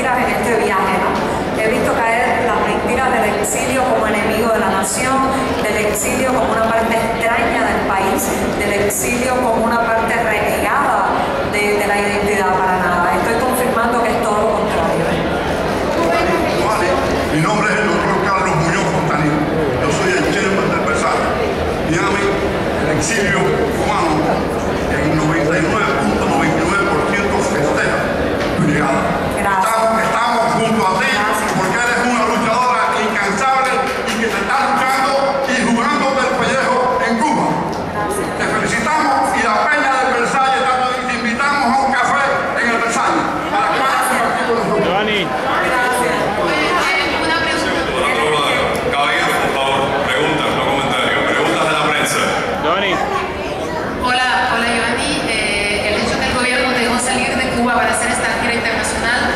mentiras en este viaje, ¿no? He visto caer las mentiras del exilio como enemigo de la nación, del exilio como una parte extraña del país, del exilio como una parte renegada de la identidad, para nada. Estoy confirmando que es todo lo contrario. Mi nombre es el doctor Carlos Muñoz Fontanillo. Yo soy el chairman del Versailles. Miami, el exilio cubano, en 99.99% festeja tu llegada. Estamos junto a ti porque eres una luchadora incansable y que se está luchando y jugando del pellejo en Cuba. Te felicitamos y la peña del Versailles te invitamos a un café en el Versailles para que vayas a compartir con nosotros. Giovanni. Hola Giovanni, el hecho que el gobierno dejó salir de Cuba para hacer esta gira internacional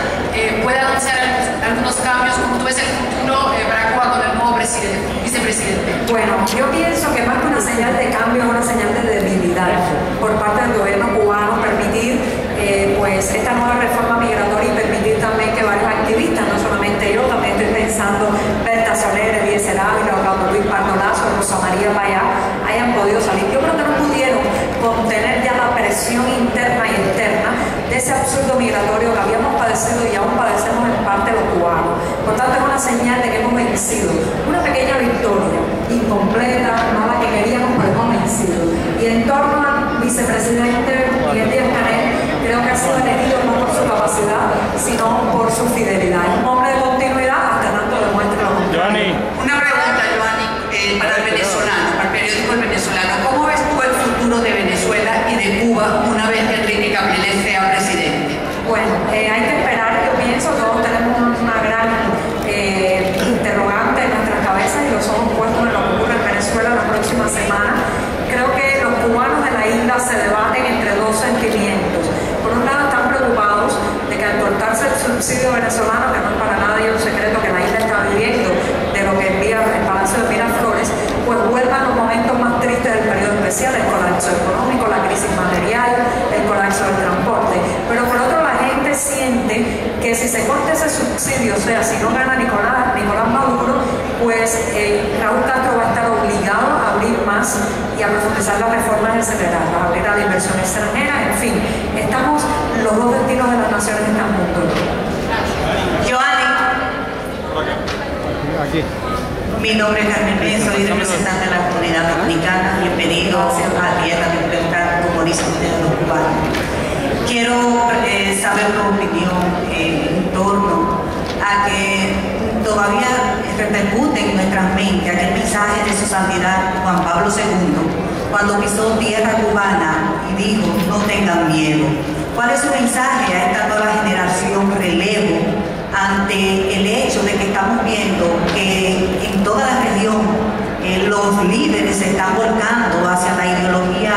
puede anunciar algunos cambios, como tú ves el futuro para Cuba con el nuevo vicepresidente. Bueno, yo pienso que más que una señal de cambio es una señal de debilidad por parte del gobierno cubano permitir pues esta nueva reforma migratoria y permitir también que varios activistas, no solamente yo, también estoy pensando Berta Soler, Eliezer Ávila, Orlando Luis Pardo Lazo, Rosa María Payá, hayan podido salir. Yo creo que no pudieron contener ya la presión interna y externa de ese absurdo migratorio que habíamos padecido y aún padecemos en parte los cubanos. Por tanto, es una señal de que hemos vencido. Una pequeña victoria, incompleta, no la que queríamos, pero hemos vencido. Y en torno al vicepresidente Miguel Díaz-Canel, creo que ha sido elegido no por su capacidad, sino por su fidelidad. Es un hombre de continuidad hasta tanto demuestre lo contrario. Una pregunta, Giovanni, para el venezolano, para el periódico El Venezolano. ¿Cómo ves tú el futuro de Venezuela y de Cuba una vez que Enrique Capriles sea presidente? Bueno, hay que esperar. Yo pienso, todos tenemos una gran interrogante en nuestras cabezas y los ojos puestos en lo que ocurre en Venezuela la próxima semana. Creo que los cubanos de la isla se debaten entre dos sentimientos. Por un lado, están preocupados de que al cortarse el subsidio venezolano, que no es para nadie un secreto que la isla está viviendo, de lo que envía el Palacio de Miraflores, pues vuelvan los momentos más tristes del periodo especial, el colapso económico, la crisis material, el colapso del transporte. Pero por otro, la gente siente que si se corta ese subsidio, o sea, si no gana Nicolás Maduro, pues Raúl Castro va a estar obligado a abrir más y a profundizar las reformas del Ceneral, a abrir a la inversión extranjera, en fin, los dos destinos de las naciones están juntos. Giovanni. Aquí. Mi nombre es Carmen Pérez, soy representante de la comunidad dominicana. Bienvenido a Tierra de Democrática, como dicen ustedes los cubanos. Quiero saber tu opinión en torno a que todavía repercute en nuestras mentes aquel mensaje de su santidad Juan Pablo II cuando pisó tierra cubana y dijo: no tengan miedo. ¿Cuál es su mensaje a esta nueva generación relevo ante el hecho de que estamos viendo que en toda la región los líderes se están volcando hacia la ideología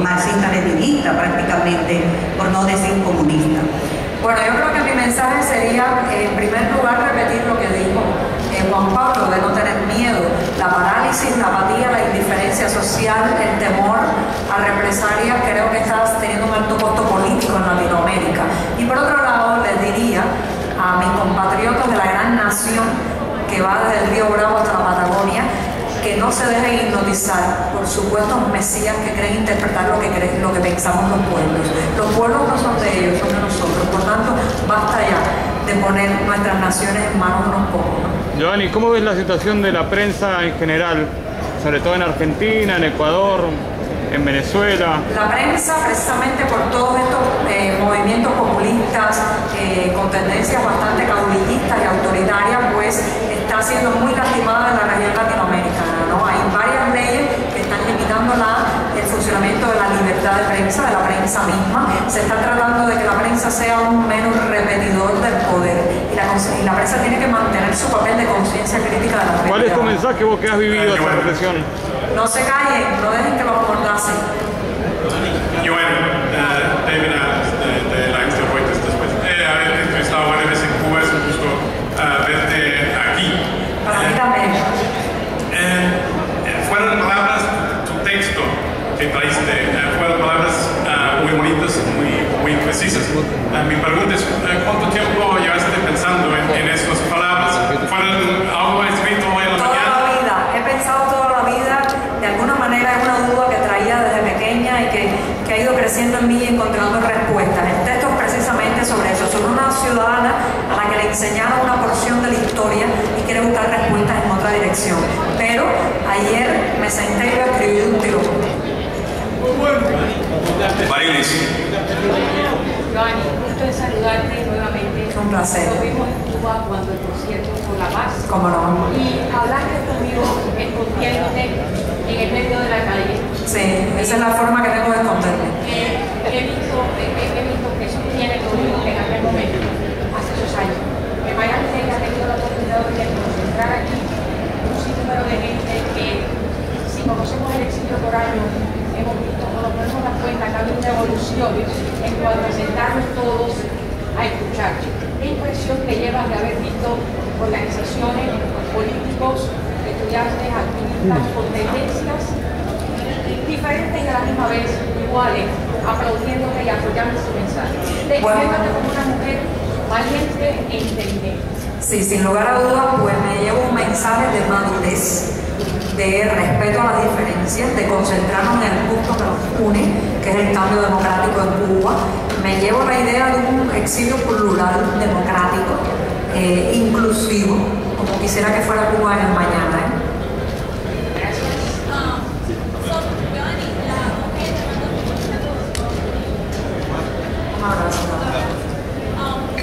marxista-leninista prácticamente, por no decir comunista? Bueno, yo creo que mi mensaje sería, en primer lugar, repetir lo que dijo Juan Pablo, de no tener miedo, la parálisis, la apatía, la indiferencia social, el temor a represalias, creo que está teniendo un alto costo político en Latinoamérica. Y por otro lado, les diría a mis compatriotas de la gran nación que va desde el Río Bravo hasta la Patagonia, que no se dejen hipnotizar por supuestos mesías que creen interpretar lo que pensamos los pueblos. Los pueblos no son de ellos, son de nosotros. Por tanto, basta ya de poner nuestras naciones en manos de unos pocos, ¿no? Giovanni, ¿cómo ves la situación de la prensa en general, sobre todo en Argentina, en Ecuador, en Venezuela? La prensa, precisamente por todos estos movimientos populistas con tendencias bastante caudillistas y autoritarias, pues está siendo muy lastimada en la región latinoamericana, ¿no? Hay varias leyes que están limitando el funcionamiento de la libertad de prensa, de la prensa misma. Se está tratando de que la prensa sea un menos repetidor del poder y la prensa tiene que mantener su papel de conciencia crítica de la realidad. ¿Cuál es tu mensaje vos que has vivido esta represión? No se callen, no dejen que los amordacen. Giovanni, David Adams, de La Industria Fuentes, después de haber entrevistado varias veces en Cuba, es un gusto verte aquí. Para mí también. Fueron palabras, tu texto que traíste, fueron palabras muy bonitas, muy muy precisas. Mi pregunta es, ¿cuánto tiempo llevaste pensando en estas palabras? ¿Fueron algo escrito hoy en la mañana? Toda la vida, he pensado toda la vida, de alguna manera es una duda que traía desde pequeña y que ha ido creciendo en mí y encontrando respuestas. El texto es precisamente sobre eso, sobre una ciudadana a la que le enseñaron una porción de la historia y quiere buscar respuestas en otra dirección. Pero ayer me senté y lo escribí de un tirón. Marilis. Joanny, gusto de saludarte nuevamente. Un placer. Nos vimos en Cuba cuando el concierto por la paz. ¿Cómo no? Y hablaste conmigo escondiéndote en el medio de la calle. Sí, esa es la forma que tengo de esconderme. He visto que eso tiene conmigo en aquel momento, hace esos años. Que Mayra Ortega ha tenido la oportunidad de concentrar aquí un sinnúmero de gente que, si conocemos el exilio por años, hemos visto, o nos podemos dar cuenta que ha habido una evolución en cuanto a sentarnos todos a escuchar. ¿Qué impresión te llevas de haber visto organizaciones, políticos, estudiantes, activistas con tendencias diferentes y a la misma vez iguales, aplaudiéndote y apoyando su mensaje? Descríbete como una mujer valiente e inteligente. Sí, sin lugar a dudas, pues me llevo un mensaje de madurez, de respeto a las diferencias, de concentrarnos en el punto que nos une, que es el cambio democrático en Cuba. Me llevo la idea de un exilio plural, democrático, inclusivo, como quisiera que fuera Cuba en el mañana. Un abrazo.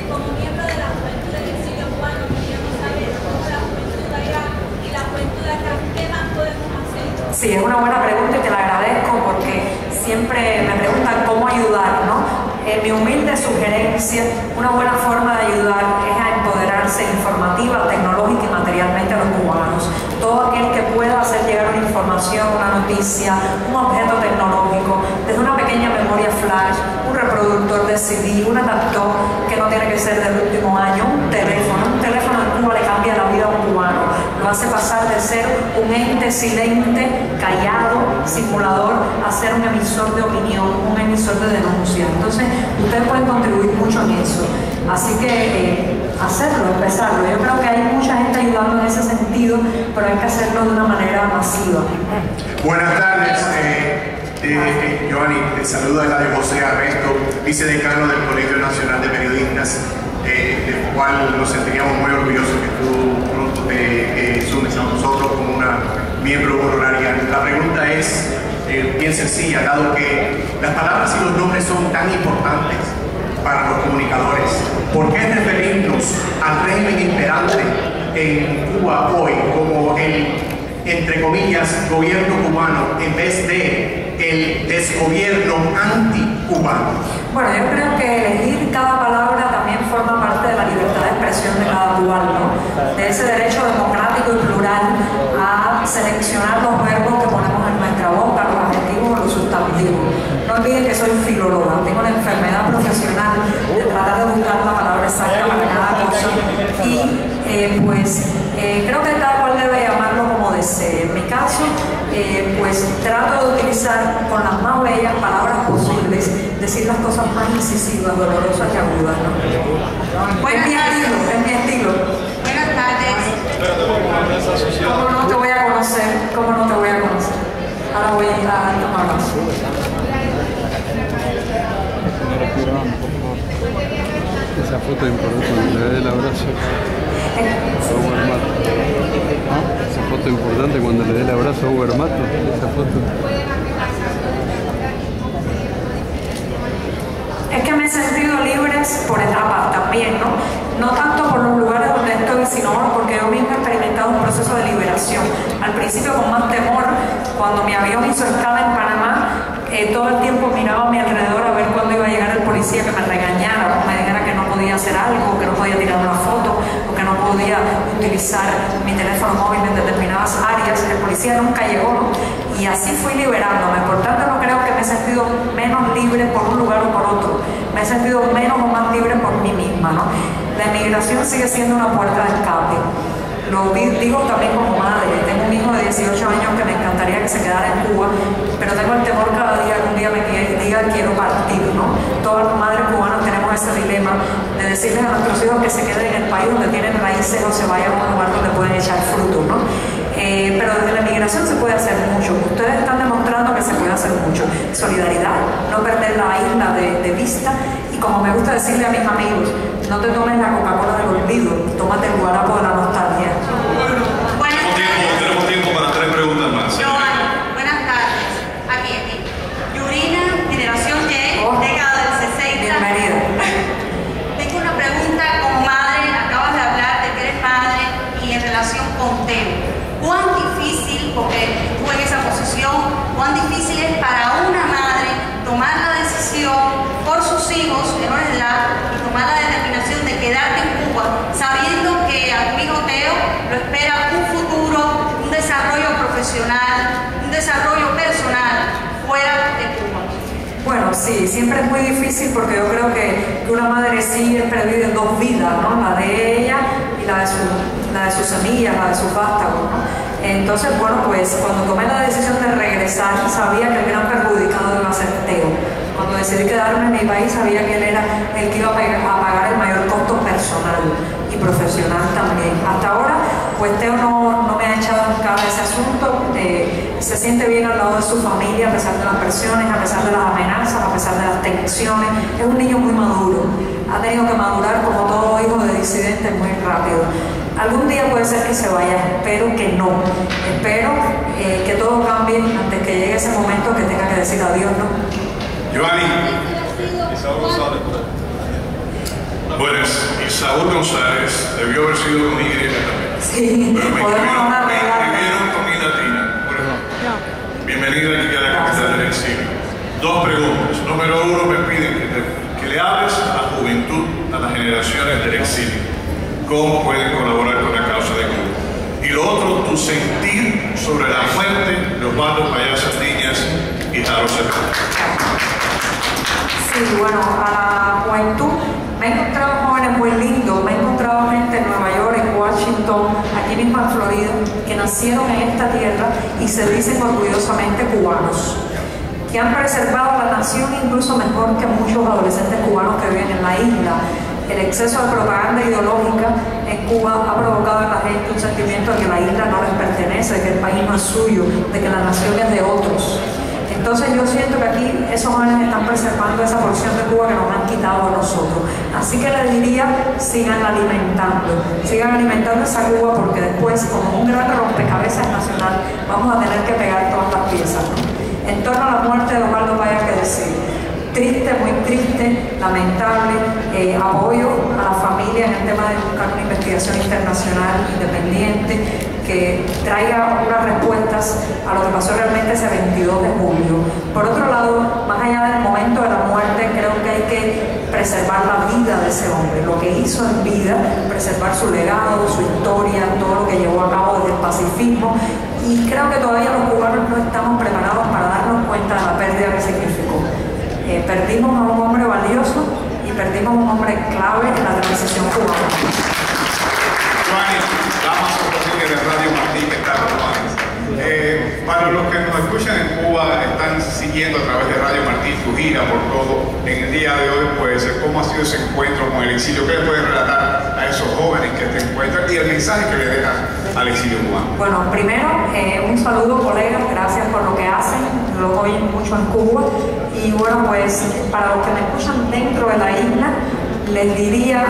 Como miembro de la juventud del exilio cubano, queríamos saber cómo la juventud de allá y la juventud de acá, ¿qué más podemos hacer? Sí, es una buena pregunta y te la agradezco porque siempre me preguntan cómo ayudar, ¿no? Mi humilde sugerencia, una buena forma de ayudar es a empoderarse informativa, tecnológica y materialmente a los cubanos. Todo aquel que pueda hacer llegar una información, una noticia, un objeto tecnológico, desde una pequeña memoria flash, un reproductor de CD, un adaptor que no tiene que ser del último año, un teléfono en Cuba le cambia la vida a un cubano, lo hace pasar de ser un ente silente, callado, simulador, a ser un emisor de opinión, un emisor de denuncia. Entonces, ustedes pueden contribuir mucho en eso. Así que hacerlo, empezarlo. Yo creo que hay mucha gente ayudando en ese sentido, pero hay que hacerlo de una manera masiva. Buenas tardes, Joanny, te saluda de José Arresto, vicedecano del Colegio Nacional de Periodistas, del cual nos sentiríamos muy orgullosos que tú pronto te sumes a nosotros como una miembro honoraria. La pregunta es bien sencilla, dado que las palabras y los nombres son tan importantes para los comunicadores, ¿por qué referirnos al régimen imperante en Cuba hoy como el, entre comillas, gobierno cubano en vez de el desgobierno anti-cubano? Bueno, yo creo que elegir cada palabra también forma parte de la libertad de expresión de cada cubano, ¿no? De ese derecho democrático y plural a seleccionar los verbos que ponemos en nuestra boca, los adjetivos o los sustantivos. No olviden que soy filóloga, tengo la enfermedad profesional de tratar de buscar la palabra exacta para cada cosa y creo que cada cual debe llamarlo como desee. En mi caso, pues trato de utilizar con las más bellas palabras posibles, decir las cosas más incisivas, dolorosas y agudas, ¿no? Es mi estilo, es mi estilo. Buenas tardes. ¿Cómo no te voy a conocer? ¿Cómo no te voy a conocer? Ahora voy a dar un abrazo. Esa foto es importante, cuando le dé el abrazo a Hugo Hermato. Esa foto es importante cuando le dé el abrazo a Hugo Hermato. Esa foto. Es que me he sentido libres por etapas también, ¿no? No tanto por los lugares donde estoy, sino porque yo misma he experimentado un proceso de liberación. Al principio con más temor, cuando mi avión hizo escala en Panamá, todo el tiempo miraba a mi alrededor a ver cuándo iba a llegar el policía que me regañara, o me dijera que no podía hacer algo, que no podía tirar una foto, o que no podía utilizar mi teléfono móvil en determinadas áreas. El policía nunca llegó, ¿no? Y así fui liberándome. Por tanto, no creo que me he sentido menos libre por un lugar o por otro. Me he sentido menos o más libre por mí misma, ¿no? La emigración sigue siendo una puerta de escape. Lo digo también como madre. Tengo un hijo de 18 años que me encantaría que se quedara en Cuba, pero tengo el temor cada día que un día me diga enseguida quiero partir, ¿no? Todas las madres cubanas tenemos ese dilema de decirles a nuestros hijos que se queden en el país donde tienen raíces o se vayan a un lugar donde pueden echar frutos, ¿no? Pero desde la migración se puede hacer mucho. Ustedes están demostrando que se puede hacer mucho. Solidaridad, no perder la isla de vista, y como me gusta decirle a mis amigos, no te tomes la Coca-Cola del olvido, tómate el guarapo de la nostalgia. Tenemos tiempo para 3 preguntas más. Buenas tardes. Aquí. Yurina, generación Y, década del 60. Bienvenida. Tengo una pregunta como madre. Acabas de hablar de que eres madre y en relación con Teo. ¿Cuán difícil, porque estuve en esa posición, cuán difícil es para una madre tomar la decisión por sus hijos, menores de edad, y tomar la determinación de quedarte en Cuba, sabiendo que a tu hijo Teo lo espera un futuro, un desarrollo profesional, un desarrollo personal fuera de Cuba? Bueno, sí, siempre es muy difícil porque yo creo que una madre siempre vive 2 vidas, ¿no? La de ella y la de sus semillas, la de sus vástagos, ¿no? Entonces, bueno, pues cuando tomé la decisión de regresar, sabía que el gran perjudicado iba a ser Teo. Cuando decidí quedarme en mi país, sabía que él era el que iba a pagar el mayor costo personal y profesional también. Hasta ahora, pues Teo no me ha echado en cara ese asunto. Se siente bien al lado de su familia a pesar de las presiones, a pesar de las amenazas, a pesar de las tensiones. Es un niño muy maduro. Ha tenido que madurar como todo hijo de disidente muy rápido. Algún día puede ser que se vaya, espero que no. Espero que todo cambie antes que llegue ese momento que tenga que decir adiós, ¿no? Giovanni. Isaúl González. Buenas. Isaúl González debió haber sido con Y también. Sí, podemos hablar. Me escribieron con I latina. Bienvenida aquí a la capital del exilio. 2 preguntas. Número 1, me piden que le hables a la juventud, a las generaciones del exilio. ¿Cómo pueden colaborar con la causa de Cuba? Y lo otro, tu sentir sobre la muerte de Osvaldo Payá Sardiñas y Jaro Cepeda. Sí, bueno, a la juventud me he encontrado jóvenes muy lindos, me he encontrado gente en Nueva York, en Washington, aquí mismo en Florida, que nacieron en esta tierra y se dicen orgullosamente cubanos, que han preservado la nación incluso mejor que muchos adolescentes cubanos que viven en la isla. El exceso de propaganda ideológica en Cuba ha provocado en la gente un sentimiento de que la isla no les pertenece, de que el país no es suyo, de que la nación es de otros. Entonces yo siento que aquí esos jóvenes están preservando esa porción de Cuba que nos han quitado a nosotros. Así que les diría, sigan alimentando esa Cuba, porque después, como un gran rompecabezas nacional, vamos a tener que pegar todas las piezas, ¿no? En torno a la muerte de Osvaldo Payá, que decir, triste, muy triste, lamentable, apoyo a la familia en el tema de buscar una investigación internacional independiente que traiga unas respuestas a lo que pasó realmente ese 22 de julio. Por otro lado, más allá del momento de la muerte, creo que hay que preservar la vida de ese hombre, lo que hizo en vida, preservar su legado, su historia, todo lo que llevó a cabo desde el pacifismo, y creo que todavía los cubanos no estamos preparados para darnos cuenta de la pérdida que significó. Perdimos a un hombre valioso y perdimos a un hombre clave en la transición cubana. Giovanni, damas de Radio Martí, que está para los que nos escuchan en Cuba, están siguiendo a través de Radio Martí tu gira por todo. En el día de hoy, pues, ¿cómo ha sido ese encuentro con el exilio? ¿Qué le puedes relatar a esos jóvenes que te encuentran y el mensaje que le dejas al exilio cubano? Bueno, primero, un saludo, colegas, gracias por lo que hacen, lo oyen mucho en Cuba. Y bueno, pues, para los que me escuchan dentro de la isla, les diría,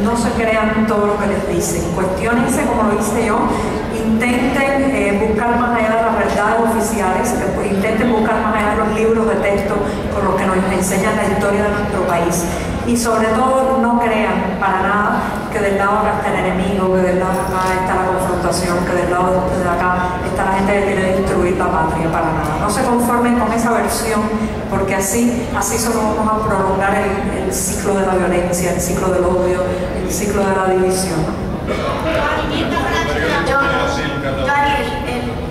no se crean todo lo que les dicen, cuestionense como lo hice yo, intenten buscar más allá de las verdades oficiales, intenten buscar más allá de los libros de texto con los que nos enseñan la historia de nuestro país, y sobre todo no crean para nada que del lado acá está el enemigo, que del lado acá está la confrontación, que del lado de acá está la gente que quiere destruir la patria, para nada. No se conformen con esa versión, porque así solo vamos a prolongar el ciclo de la violencia, el ciclo del odio, el ciclo de la división. El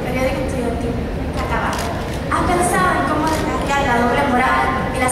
periódico estudiantil que acaba. ¿Has pensado en cómo descargar la doble moral y la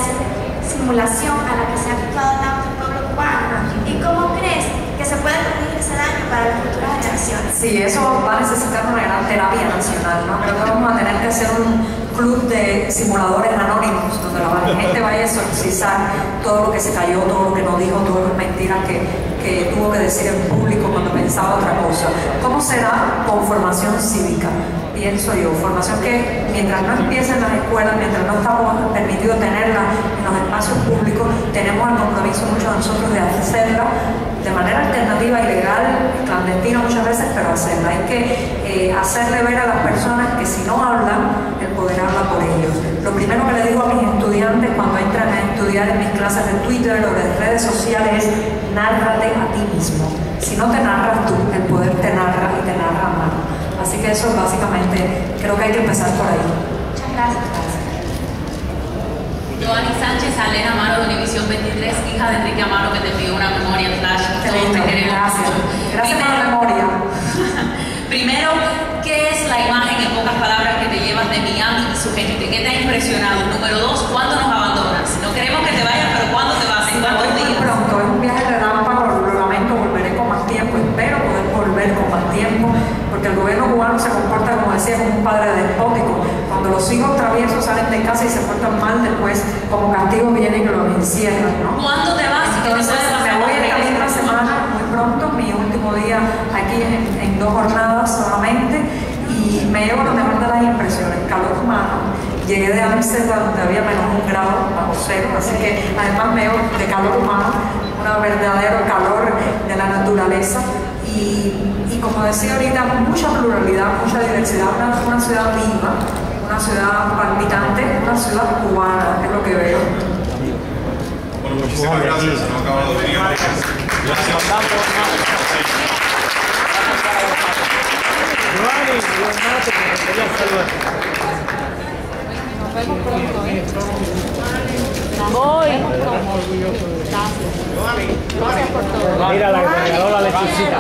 simulación a la que se ha actuado tanto el pueblo cubano? ¿Y cómo crees que se puede corregir ese daño para las futuras generaciones? Sí, eso va a necesitar una gran terapia nacional, ¿no? Creo que vamos a tener que hacer un club de simuladores anónimos donde la gente vaya a exorcizar todo lo que se cayó, todo lo que no dijo, todas las mentiras que tuvo que decir en público cuando pensaba otra cosa. ¿Cómo será? Con formación cívica, pienso yo, formación que mientras no empieza en las escuelas, mientras no estamos permitidos tenerla en los espacios públicos, tenemos el compromiso muchos de nosotros de hacerla de manera alternativa, ilegal, clandestina muchas veces, pero hacerla. Hay que hacerle ver a las personas que si no hablan, el poder habla por ellos. Lo primero que le digo a mis estudiantes cuando entran a estudiar en mis clases de Twitter o de redes sociales es: nárrate a ti mismo. Si no te narras tú, el poder te narra y te narra más. Así que eso básicamente creo que hay que empezar por ahí. Muchas gracias. Joanny Sánchez, Alena Amaro de Univisión 23, hija de Enrique Amaro, que te envió una memoria flash. Todos te queremos. Gracias. Gracias por la memoria. Primero, ¿qué es la imagen en pocas palabras que te llevas de Miami y su gente? ¿Qué te ha impresionado? Número 2, ¿cuándo nos abandonas? No queremos que te vayas, pero ¿cuándo te vas? ¿En cuántos días? Muy pronto, es un viaje relámpago, lo lamento, volveré con más tiempo, espero poder volver con más tiempo, porque el gobierno cubano se comporta, como decía, como un padre despótico. Cuando los hijos traviesos salen de casa y se portan mal, después como castigo vienen y los encierran, ¿no? ¿Cuándo te vas? Entonces me voy esta misma semana, muy pronto, mi último día aquí en 2 jornadas solamente, y me llevo lo mejor de las impresiones, calor humano. Llegué de Amsterdam donde había menos 1 grado bajo cero, así que además me llevo de calor humano, un verdadero calor de la naturaleza. Y como decía ahorita, mucha pluralidad, mucha diversidad, una ciudad viva, una ciudad palpitante, una ciudad cubana, es lo que veo. Bueno, muchísimas gracias, no ha acabado de venir. Gracias. Nos vemos pronto. Voy. Gracias por todo. Mira la gobernadora Leticia.